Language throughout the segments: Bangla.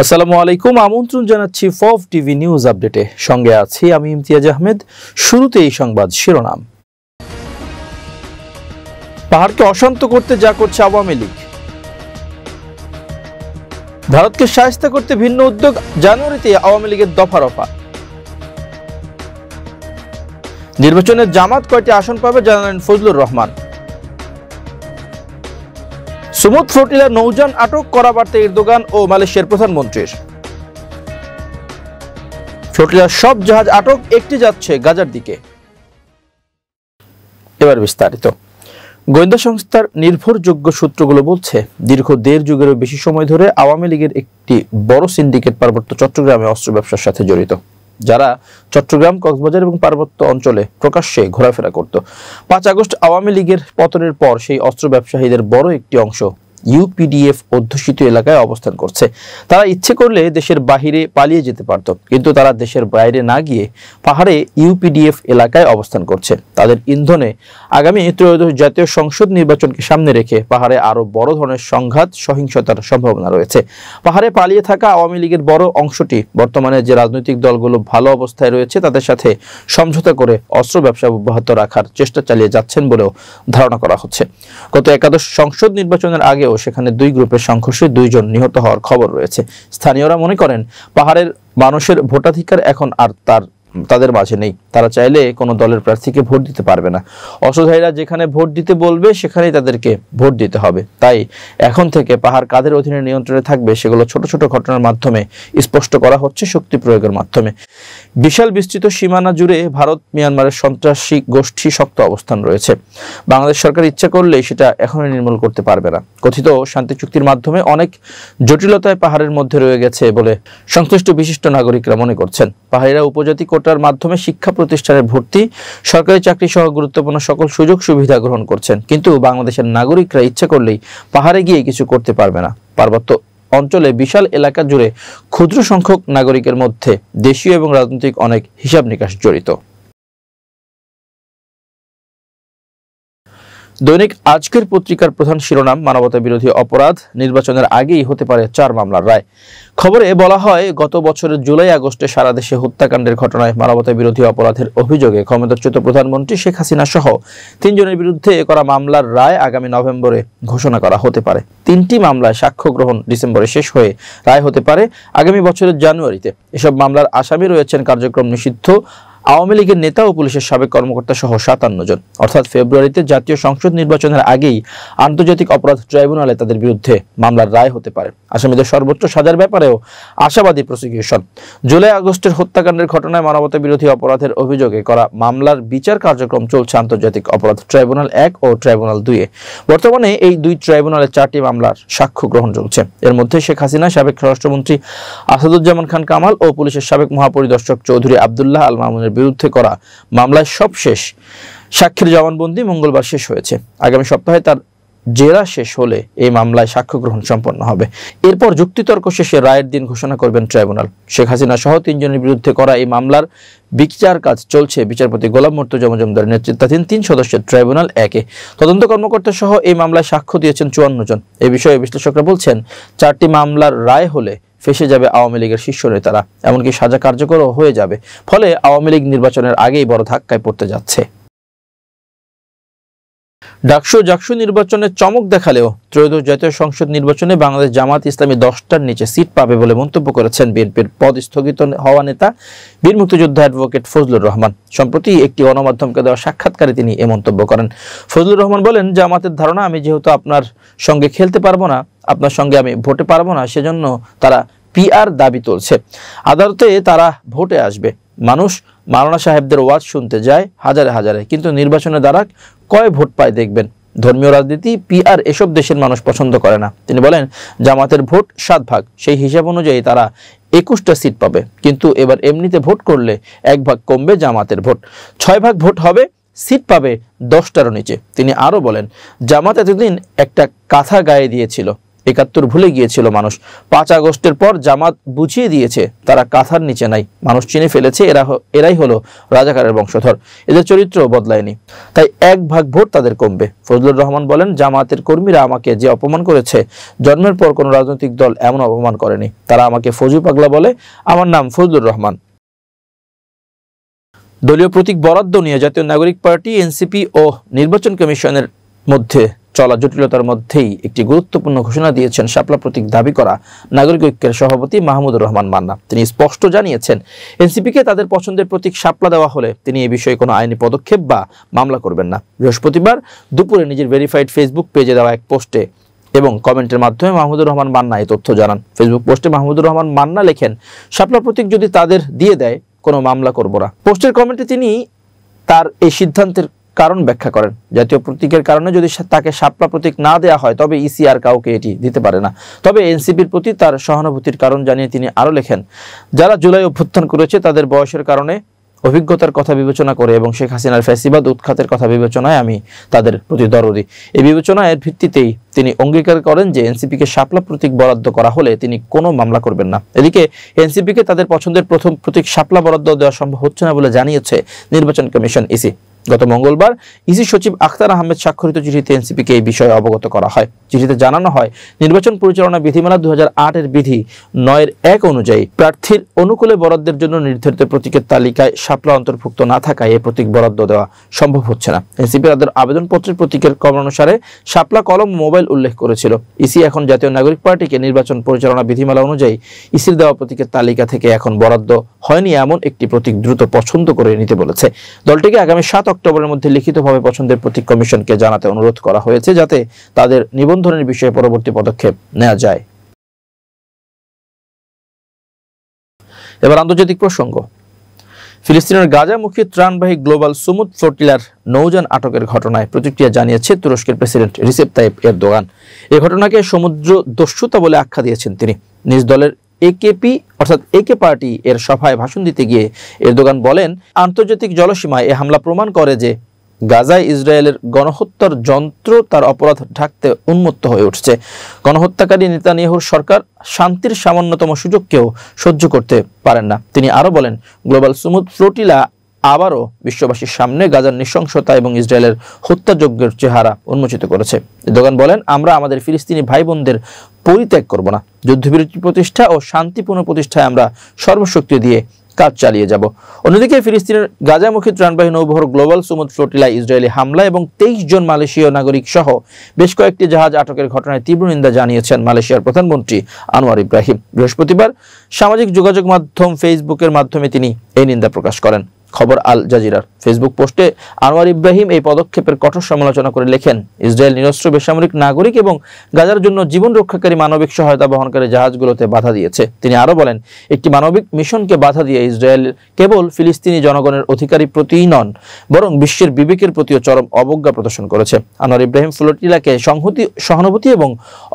আসসালামু আলাইকুম, আমন্ত্রণ জানাচ্ছি ফফ টিভি নিউজ আপডেটে। সঙ্গে আছি আমি ইমতিয়াজ আহমেদ। শুরুতে এই সংবাদ শিরোনাম। পাহাড়কে অশান্ত করতে যা করছে আওয়ামী লীগ। ভারতকে শায়েস্তা করতে ভিন্ন উদ্যোগ, জানুয়ারিতে আওয়ামী লীগের দফা রফা। নির্বাচনে জামাত কয়টি আসন পাবে জানালেন ফজলুর রহমান। সুমুদ ফ্লোটিলা নৌযান আটক করা বার্তা এরদোগান ও মালয়েশিয়ার প্রধানমন্ত্রীর। ফ্লোটিলার সব জাহাজ আটক, একটি যাচ্ছে গাজার দিকে। এবার বিস্তারিত। গোয়েন্দা সংস্থার নির্ভরযোগ্য সূত্রগুলো বলছে, দীর্ঘ 1.5 যুগেরও বেশি সময় ধরে আওয়ামী লীগের একটি বড় সিন্ডিকেট পার্বত্য চট্টগ্রামে অস্ত্র ব্যবসার সাথে জড়িত, যারা চট্টগ্রাম, কক্সবাজার এবং পার্বত্য অঞ্চলে প্রকাশ্যে ঘোরাফেরা করত। 5 আগস্ট আওয়ামী লীগের পতনের পর সেই অস্ত্র ব্যবসায়ীদের বড় একটি অংশ ইউপিডিএফ অধ্যুষিত এলাকায় অবস্থান করছে। তারা ইচ্ছে করলে দেশের বাহিরে পালিয়ে যেতে পারত, কিন্তু তারা দেশের বাইরে না গিয়ে পাহাড়ে ইউপিডিএফ এলাকায় অবস্থান করছে। তাদের ইন্ধনে আগামী ত্রয়োদশ জাতীয় সংসদ নির্বাচনকে সামনে রেখে পাহাড়ে আরো বড় ধরনের সংঘাত, সহিংসতার সম্ভাবনা রয়েছে। পাহাড়ে পালিয়ে থাকা আওয়ামী লীগের বড় অংশটি বর্তমানে যে রাজনৈতিক দলগুলো ভালো অবস্থায় রয়েছে তাদের সাথে সমঝোতা করে অস্ত্র ব্যবসা অব্যাহত রাখার চেষ্টা চালিয়ে যাচ্ছেন বলেও ধারণা করা হচ্ছে। গত একাদশ সংসদ নির্বাচনের আগেও সেখানে 2 গ্রুপের সংঘর্ষে 2 জন নিহত হওয়ার খবর রয়েছে। স্থানীয়রা মনে করেন, পাহাড়ের মানুষের ভোটাধিকার এখন আর তাদের মাঝে নেই। তারা চাইলে কোনো দলের প্রার্থীকে ভোট দিতে পারবে না। অসহায়রা যেখানে ভোট দিতে বলবে সেখানেই তাদেরকে ভোট দিতে হবে। তাই এখন থেকে পাহাড় কাদের অধীনে নিয়ন্ত্রণে থাকবে সেগুলো ছোট ছোট ঘটনার মাধ্যমে স্পষ্ট করা হচ্ছে, শক্তি প্রয়োগের মাধ্যমে। বিশাল বিস্তৃত সীমানা জুড়ে ভারত মিয়ানমারের সন্ত্রাসী গোষ্ঠী শক্ত অবস্থান রয়েছে। বাংলাদেশ সরকার ইচ্ছা করলে সেটা এখনই নির্মূল করতে পারবে না। কথিত শান্তি চুক্তির মাধ্যমে অনেক জটিলতায় পাহাড়ের মধ্যে রয়ে গেছে বলে সংশ্লিষ্ট বিশিষ্ট নাগরিকরা মনে করছেন। পাহাড়িরা উপজাতি কোটার মাধ্যমে শিক্ষা প্রতিষ্ঠানে ভর্তি, সরকারি চাকরি সহ গুরুত্বপূর্ণ সকল সুযোগ সুবিধা গ্রহণ করছেন, কিন্তু বাংলাদেশের নাগরিকরা ইচ্ছা করলেই পাহাড়ে গিয়ে কিছু করতে পারবে না। পার্বত্য অঞ্চলে বিশাল এলাকা জুড়ে ক্ষুদ্র সংখ্যক নাগরিকের মধ্যে দেশীয় এবং রাজনৈতিক অনেক হিসাব নিকাশ জড়িত। দৈনিক আজকের পত্রিকার প্রধান শিরোনাম, মানবতা বিরোধী অপরাধ, নির্বাচনের আগেই হতে পারে 4 মামলার রায়। খবরে বলা হয়, গত বছরের জুলাই আগস্টে সারা দেশে হত্যাকাণ্ডের ঘটনায় মানবতা বিরোধী অপরাধের অভিযোগে ক্ষমতাচ্যুত প্রধানমন্ত্রী শেখ হাসিনা সহ 3 জনের বিরুদ্ধে করা মামলার রায় আগামী নভেম্বরে ঘোষণা করা হতে পারে। 3টি মামলায় সাক্ষ্য গ্রহণ ডিসেম্বরে শেষ হয়ে রায় হতে পারে আগামী বছরের জানুয়ারিতে। এসব মামলার আসামি রয়েছেন কার্যক্রম নিষিদ্ধ আওয়ামী লীগের নেতা ও পুলিশের সাবেক কর্মকর্তা সহ 57 জন। অর্থাৎ ফেব্রুয়ারিতে জাতীয় সংসদ নির্বাচনের আগেই আন্তর্জাতিক অপরাধ ট্রাইব্যুনালে তাদের বিরুদ্ধে মামলার রায় হতে পারে। আসামিদের সর্বোচ্চ সাজার ব্যাপারেও আশাবাদী প্রসিকিউশন। জুলাই আগস্টের হত্যাকাণ্ডের ঘটনায় মানবতা বিরোধী অপরাধের অভিযোগে করা মামলার বিচার কার্যক্রম চলছে আন্তর্জাতিক অপরাধ ট্রাইব্যুনাল 1 ও ট্রাইব্যুনাল 2 এ। বর্তমানে এই 2 ট্রাইব্যুনালে 4টি মামলার সাক্ষ্য গ্রহণ চলছে। এর মধ্যে শেখ হাসিনা, সাবেক স্বরাষ্ট্রমন্ত্রী আসাদুজ্জামান খান কামাল ও পুলিশের সাবেক মহাপরিদর্শক চৌধুরী আব্দুল্লাহ আল মামুনের বিরুদ্ধে করা মামলায় সবশেষ সাক্ষীর জবানবন্দি মঙ্গলবার শেষ হয়েছে। আগামী সপ্তাহে তার জেরা শেষ হলে এই মামলায় সাক্ষ্য গ্রহণ সম্পন্ন হবে। এরপর যুক্তিতর্ক শেষে রায়ের দিন ঘোষণা করবেন ট্রাইব্যুনাল। শেখ হাসিনা সহ 3 জনের বিরুদ্ধে করা এই মামলার বিচার কাজ চলছে বিচারপতি গোলাম মুর্তজা মজুমদারের নেতৃত্বাধীন 3 সদস্যের ট্রাইব্যুনাল 1 এ। তদন্ত কর্মকর্তা সহ এই মামলায় সাক্ষ্য দিয়েছেন 54 জন। এই বিষয়ে বিশ্লেষকরা বলছেন, 4টি মামলার রায় হলে ফেসে যাবে আওয়ামী লীগের শীর্ষ নেতারা, এমনকি সাজা কার্যকরও হয়ে যাবে। ফলে আওয়ামী লীগ নির্বাচনের আগেই বড় ধাক্কায় পড়তে যাচ্ছে। ডাকসু নির্বাচনে চমক দেখালেও ত্রয়োদশ জাতীয় সংসদ নির্বাচনে বাংলাদেশ জামাত ইসলামী 10টার নিচে সিট পাবে বলে মন্তব্য করেছেন বিএনপির পদ স্থগিত হওয়া নেতা বীর মুক্তিযোদ্ধা অ্যাডভোকেট ফজলুর রহমান। সম্প্রতি একটি গণমাধ্যমকে দেওয়া সাক্ষাৎকারে তিনি এ মন্তব্য করেন। ফজলুর রহমান বলেন, জামাতের ধারণা, আমি যেহেতু আপনার সঙ্গে খেলতে পারবো না, আপনার সঙ্গে আমি ভোটে পারবো না, সেজন্য তারা পিআর দাবি তুলছে। আদালতে তারা ভোটে আসবে। মানুষ মাওলানা সাহেবদের ওয়াজ শুনতে যায় হাজারে হাজারে, কিন্তু নির্বাচনে দ্বারা কয় ভোট পায় দেখবেন। ধর্মীয় রাজনীতি, পিআর এসব দেশের মানুষ পছন্দ করে না। তিনি বলেন, জামাতের ভোট 7 ভাগ, সেই হিসাব অনুযায়ী তারা 21টা সিট পাবে, কিন্তু এবার এমনিতে ভোট করলে 1 ভাগ কমবে জামাতের ভোট, 6 ভাগ ভোট হবে, সিট পাবে 10টারও নিচে। তিনি আরো বলেন, জামাত এতদিন একটা কথা গায়ে দিয়েছিল, 71 ভুলে গিয়েছিল মানুষ। 5 আগস্টের পর জামাত বুঝিয়ে দিয়েছে তারা কাঁথার নিচে নাই, মানুষ চিনে ফেলেছে এরাই হলো রাজাকারের বংশধর, এদের চরিত্র বদলায়নি, তাই 1 ভাগ ভোট তাদের কমবে। ফজলুর রহমান বলেন, জামাতের কর্মীরা আমাকে যে অপমান করেছে, জন্মের পর কোনো রাজনৈতিক দল এমন অপমান করেনি। তারা আমাকে ফজু পাগলা বলে, আমার নাম ফজলুর রহমান। দলীয় প্রতীক বরাদ্দ নিয়ে জাতীয় নাগরিক পার্টি, এনসিপি ও নির্বাচন কমিশনের মধ্যে চলা জটিলতার মধ্যেই একটি গুরুত্বপূর্ণ ঘোষণা দিয়েছেন শাপলা প্রতীক দাবি করা নাগরিক ঐক্যের সভাপতি মাহমুদুর রহমান মান্না। তিনি স্পষ্ট জানিয়েছেন, এনসিপিকে তাদের পছন্দের প্রতীক শাপলা দেওয়া হলে তিনি এ বিষয়ে কোনো আইনি পদক্ষেপ বা মামলা করবেন না। বৃহস্পতিবার দুপুরে নিজের ভেরিফাইড ফেসবুক পেজে দেওয়া এক পোস্টে এবং কমেন্টের মাধ্যমে মাহমুদুর রহমান মান্না এই তথ্য জানান। ফেসবুক পোস্টে মাহমুদুর রহমান মান্না লেখেন, শাপলা প্রতীক যদি তাদের দিয়ে দেয় কোনো মামলা করব না। পোস্টের কমেন্টে তিনি তার এই সিদ্ধান্তের কারণ ব্যাখ্যা করেন। জাতীয় প্রতীকের কারণে যদি তাকে শাপলা প্রতীক না দেওয়া হয় তবে ইসি আর কাউকে এটি দিতে পারে না। তবে এনসিপির প্রতি তার সহানুভূতির কারণ জানিয়ে তিনি আরও লেখেন, যারা জুলাই অভ্যুত্থান করেছে তাদের বয়সের কারণে, অভিজ্ঞতার কথা বিবেচনা করে এবং শেখ হাসিনার ফ্যাসিবাদ উৎখাতের কথা বিবেচনায় আমি তাদের প্রতি দরদি। এই বিবেচনার ভিত্তিতেই তিনি অঙ্গীকার করেন যে এনসিপিকে শাপলা প্রতীক বরাদ্দ করা হলে তিনি কোনো মামলা করবেন না। এদিকে এনসিপিকে তাদের পছন্দের প্রথম প্রতীক শাপলা বরাদ্দ দেওয়া সম্ভব হচ্ছে না বলে জানিয়েছে নির্বাচন কমিশন ইসি। গত মঙ্গলবার ইসি সচিব আখতার আহমেদ স্বাক্ষরিত চিঠিতে এনসিপিকে এই বিষয়ে অবগত করা হয়। চিঠিতে জানানো হয়, নির্বাচন পরিচালনা বিধিমালা 2008 এর বিধি 9(1) অনুযায়ী প্রার্থীর অনুকূলে বরাদ্দের জন্য নির্ধারিত প্রতীকের তালিকায় শাপলা অন্তর্ভুক্ত না থাকায় এই প্রতীক বরাদ্দ দেওয়া সম্ভব হচ্ছে না। এনসিপি তাদের আবেদনপত্রের প্রতীকের ক্রমানুসারে শাপলা কলম মোবাইল উল্লেখ করেছিল। ইসি এখন জাতীয় নাগরিক পার্টিকে নির্বাচন পরিচালনা বিধিমালা অনুযায়ী ইসির দেওয়া প্রতীকের তালিকা থেকে এখন বরাদ্দ হয়নি এমন একটি প্রতীক দ্রুত পছন্দ করে নিতে বলেছে। দলটিকে আগামী 7 অক্টোবরের মধ্যে লিখিতভাবে পছন্দের প্রতীক কমিশনকে জানাতে অনুরোধ করা হয়েছে, যাতে তাদের নিবন্ধনের বিষয়ে পরবর্তী পদক্ষেপ নেওয়া যায়। এবার আন্তর্জাতিক প্রসঙ্গ। ফিলিস্তিনের গাজামুখী ত্রাণবাহী গ্লোবাল সুমুদ ফ্লোটিলার নৌযান আটকের ঘটনায় প্রতিক্রিয়া জানিয়েছে তুরস্কের প্রেসিডেন্ট রিসেপ তাইপ এরদোগান। এই ঘটনাকে সমুদ্র দস্যুতা বলে আখ্যা দিয়েছেন তিনি। নিজ দলের একেপি অর্থাৎ একে পার্টি এর সভায় ভাষণ দিতে গিয়ে এরদোগান বলেন, আন্তর্জাতিক জলসীমায় এ হামলা প্রমাণ করে যে গাজায় ইসরায়েলের গণহত্যার যন্ত্র তার অপরাধ ঢাকতে উন্মত্ত হয়ে উঠছে। গণহত্যাকারী নেতানিয়াহুর সরকার শান্তির সামান্যতম সুযোগকেও সহ্য করতে পারেন না। তিনি আরো বলেন, গ্লোবাল সুমুদ ফ্লোটিলা আবারও বিশ্ববাসীর সামনে গাজার নৃশংসতা এবং ইসরায়েলের হত্যাযজ্ঞের চেহারা উন্মোচিত করেছে। এরদোগান বলেন, আমরা আমাদের ফিলিস্তিনি ভাই বোনদের পরিত্যাগ করব না। যুদ্ধবিরতি প্রতিষ্ঠা ও শান্তি পুনঃপ্রতিষ্ঠায় আমরা সর্বশক্তি দিয়ে কাজ চালিয়ে যাব। অন্যদিকে ফিলিস্তিনের গাজামুখী ত্রাণবাহী নৌবহর গ্লোবাল সুমুদ ফ্লোটিলা ইসরায়েলি হামলা এবং 23 জন মালয়েশীয় নাগরিক সহ বেশ কয়েকটি জাহাজ আটকের ঘটনায় তীব্র নিন্দা জানিয়েছেন মালয়েশিয়ার প্রধানমন্ত্রী আনোয়ার ইব্রাহিম। বৃহস্পতিবার সামাজিক যোগাযোগ মাধ্যম ফেসবুকের মাধ্যমে তিনি এই নিন্দা প্রকাশ করেন। খবর আল জাজিরার ফেসবুক পোস্টে আনোয়ার ইব্রাহিম এই পদক্ষেপের কঠোর সমালোচনা করে লেখেন, ইসরায়েল নিরস্ত্র বেসামরিক নাগরিক এবং গাজার জন্য জীবন রক্ষাকারী মানবিক সহায়তা বহনকারী জাহাজগুলোতে বাধা দিয়েছে। তিনি আরো বলেন, একটি মানবিক মিশনকে বাধা দিয়ে ইসরায়েল কেবল ফিলিস্তিনি জনগণের অধিকারী প্রতিই নন, বরং বিশ্বের বিবেকের প্রতিও চরম অবজ্ঞা প্রদর্শন করেছে। আনোয়ার ইব্রাহিম ফ্লোটিলাকে সহানুভূতি এবং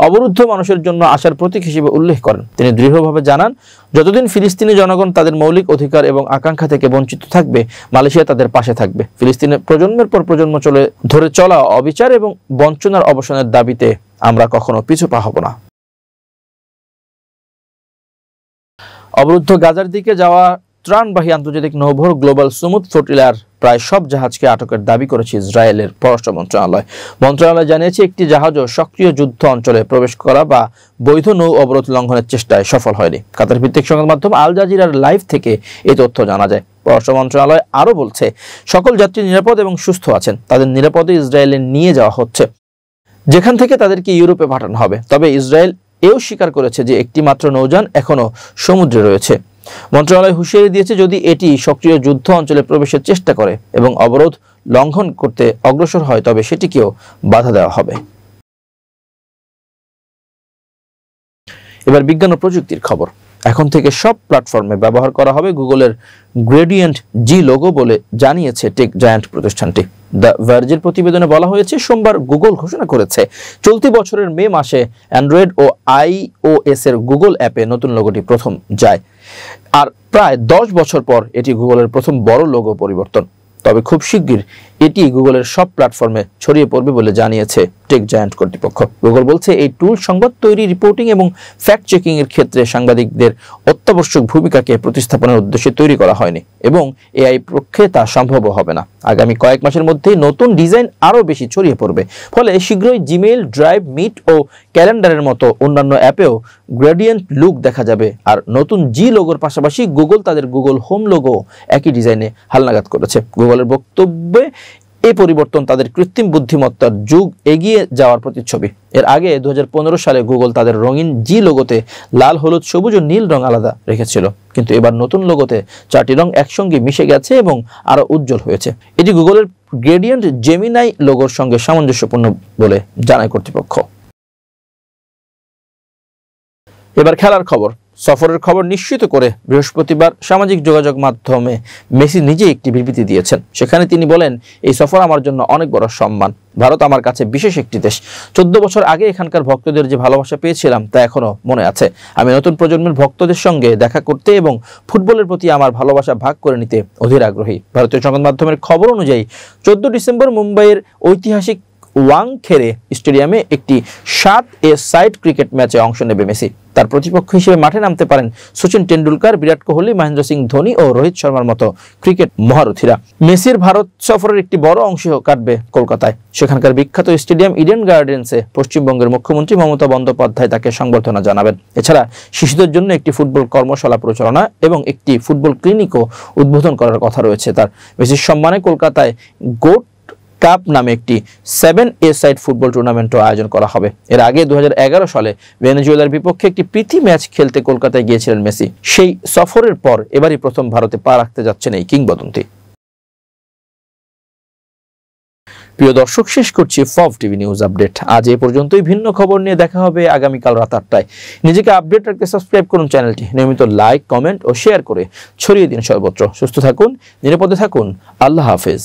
অবরুদ্ধ মানুষের জন্য আশার প্রতীক হিসেবে উল্লেখ করেন। তিনি দৃঢ়ভাবে জানান, যতদিন ফিলিস্তিনি জনগণ তাদের মৌলিক অধিকার এবং আকাঙ্ক্ষা থেকে বঞ্চিত থাকবে, মালয়েশিয়া তাদের পাশে থাকবে। ফিলিস্তিনের প্রজন্মের পর প্রজন্ম ধরে চলা অবিচার এবং বঞ্চনার অবসানের দাবিতে আমরা কখনো পিছু পা হব না। অবরুদ্ধ গাজার দিকে যাওয়া ত্রাণবাহী আন্তর্জাতিক নৌবহর গ্লোবাল সুমুদ ফ্লোটিলার প্রায় সব জাহাজকে আটকের দাবি করেছে ইসরায়েলের পররাষ্ট্র মন্ত্রণালয়। মন্ত্রণালয় জানিয়েছে, একটি জাহাজও সক্রিয় যুদ্ধ অঞ্চলে প্রবেশ করা বা বৈধ নৌ অবরোধ লঙ্ঘনের চেষ্টায় সফল হয়নি। কাতার ভিত্তিক সংবাদ মাধ্যম আল জাজিরার লাইভ থেকে এই তথ্য জানা যায়। পররাষ্ট্র মন্ত্রণালয় আরো বলছে, সকল যাত্রী নিরাপদ এবং সুস্থ আছেন। তাদের নিরাপদে ইসরায়েলে নিয়ে যাওয়া হচ্ছে, যেখান থেকে তাদেরকে ইউরোপে পাঠানো হবে। তবে ইসরায়েল এও স্বীকার করেছে যে একটি মাত্র নৌযান এখনো সমুদ্রে রয়েছে। মন্ত্রণালয় হুঁশিয়ারি দিয়েছে, যদি এটি সক্রিয় যুদ্ধ অঞ্চলে প্রবেশের চেষ্টা করে এবং অবরোধ লঙ্ঘন করতে অগ্রসর হয় তবে সেটিকেও বাধা দেওয়া হবে। এবার বিজ্ঞান ও প্রযুক্তির খবর। এখন থেকে সব প্ল্যাটফর্মে ব্যবহার করা হবে গুগলের গ্রেডিয়েন্ট জি লোগো বলে জানিয়েছে টেক জায়ান্ট প্রতিষ্ঠানটি। দ্য ভার্জের প্রতিবেদনে বলা হয়েছে, সোমবার গুগল ঘোষণা করেছে চলতি বছরের মে মাসে অ্যান্ড্রয়েড ও আইওএস এর গুগল অ্যাপে নতুন লোগোটি প্রথম যায়। আর প্রায় 10 বছর পর এটি গুগলের প্রথম বড় লোগো পরিবর্তন। তবে খুব শিগগির এটি গুগলের সব প্ল্যাটফর্মে ছড়িয়ে পড়বে বলে জানিয়েছে টেক জায়ান্ট কর্তৃপক্ষ। গুগল বলছে এই টুল সংবাদ তৈরি, রিপোর্টিং এবং ফ্যাক্ট চেকিং এর ক্ষেত্রে সাংবাদিকদের অত্যাবশ্যক ভূমিকাকে প্রতিস্থাপনের উদ্দেশ্যে তৈরি করা হয়নি এবং এআই পক্ষে তা সম্ভব হবে না। আগামী কয়েক মাসের মধ্যেই নতুন ডিজাইন আরও বেশি ছড়িয়ে পড়বে, ফলে শীঘ্রই জিমেইল, ড্রাইভ, মিট ও ক্যালেন্ডারের মতো অন্যান্য অ্যাপেও গ্রেডিয়েন্ট লুক দেখা যাবে। আর নতুন জি লোগোর পাশাপাশি গুগল তাদের গুগল হোম লোগো একই ডিজাইনে হালনাগাদ করেছে। গুগলের বক্তব্যে এই পরিবর্তন তাদের কৃত্রিম বুদ্ধিমত্তার যুগ এগিয়ে যাওয়ার প্রতিচ্ছবি। এর আগে 2015 সালে গুগল তাদের রঙিন জি লোগোতে লাল, হলুদ, সবুজ ও নীল রং আলাদা রেখেছিল, কিন্তু এবার নতুন লোগোতে 4টি রং একসঙ্গে মিশে গেছে এবং আরো উজ্জ্বল হয়েছে। এটি গুগলের গ্রেডিয়েন্ট জেমিনাই লোগোর সঙ্গে সামঞ্জস্যপূর্ণ বলে জানায় কর্তৃপক্ষ। এবার খেলার খবর। সফরের খবর নিশ্চিত করে বৃহস্পতিবার সামাজিক যোগাযোগ মাধ্যমে মেসি নিজে একটি বিবৃতি দিয়েছেন। সেখানে তিনি বলেন, এই সফর আমার জন্য অনেক বড় সম্মান। ভারত আমার কাছে বিশেষ একটি দেশ। 14 বছর আগে এখানকার ভক্তদের যে ভালোবাসা পেয়েছিলাম তা এখনো মনে আছে। আমি নতুন প্রজন্মের ভক্তদের সঙ্গে দেখা করতে এবং ফুটবলের প্রতি আমার ভালোবাসা ভাগ করে নিতে অধীর আগ্রহী। ভারতীয় সংবাদ মাধ্যমের খবর অনুযায়ী 14 ডিসেম্বর মুম্বাইয়ের ঐতিহাসিক ওয়াংখেড়ে স্টেডিয়ামে একটি 7 সাইড ক্রিকেট ম্যাচে অংশ নেবে মেসি। তার প্রতিপক্ষ হিসেবে মাঠে নামতে পারেন সচিন টেন্ডুলকার, বিরাট কোহলি, মহেন্দ্র সিং ধোনি ও রোহিত শর্মার মতো ক্রিকেট মহারথীরা। মেসির ভারত সফরের একটি বড় অংশ কাটবে কলকাতায়। সেখানকার বিখ্যাত স্টেডিয়াম ইডেন গার্ডেন্সে পশ্চিমবঙ্গের মুখ্যমন্ত্রী মমতা বন্দ্যোপাধ্যায় তাকে সংবর্ধনা জানাবেন। এছাড়া শিশুদের জন্য একটি ফুটবল কর্মশালা পরিচালনা এবং একটি ফুটবল ক্লিনিকও উদ্বোধন করার কথা রয়েছে তার। মেসির সম্মানে কলকাতায় গোট কাপ নামে একটি 7 সাইড ফুটবল টুর্নামেন্টও আয়োজন করা হবে। এর আগে 2011 সালে ভেনেজুয়েলার বিপক্ষে একটি প্রীতি ম্যাচ খেলতে কলকাতায় গিয়েছিলেন মেসি। সেই সফরের পর এবারই প্রথম ভারতে পা রাখতে যাচ্ছেন এই কিংবদন্তি। প্রিয় দর্শক, শেষ করছি ফব টিভি নিউজ আপডেট। আজ এ পর্যন্তই। ভিন্ন খবর নিয়ে দেখা হবে আগামীকাল রাত 8টায়। নিজেকে আপডেট রাখতে সাবস্ক্রাইব করুন চ্যানেলটি। নিয়মিত লাইক, কমেন্ট ও শেয়ার করে ছড়িয়ে দিন সর্বত্র। সুস্থ থাকুন, নিরাপদে থাকুন। আল্লাহ হাফেজ।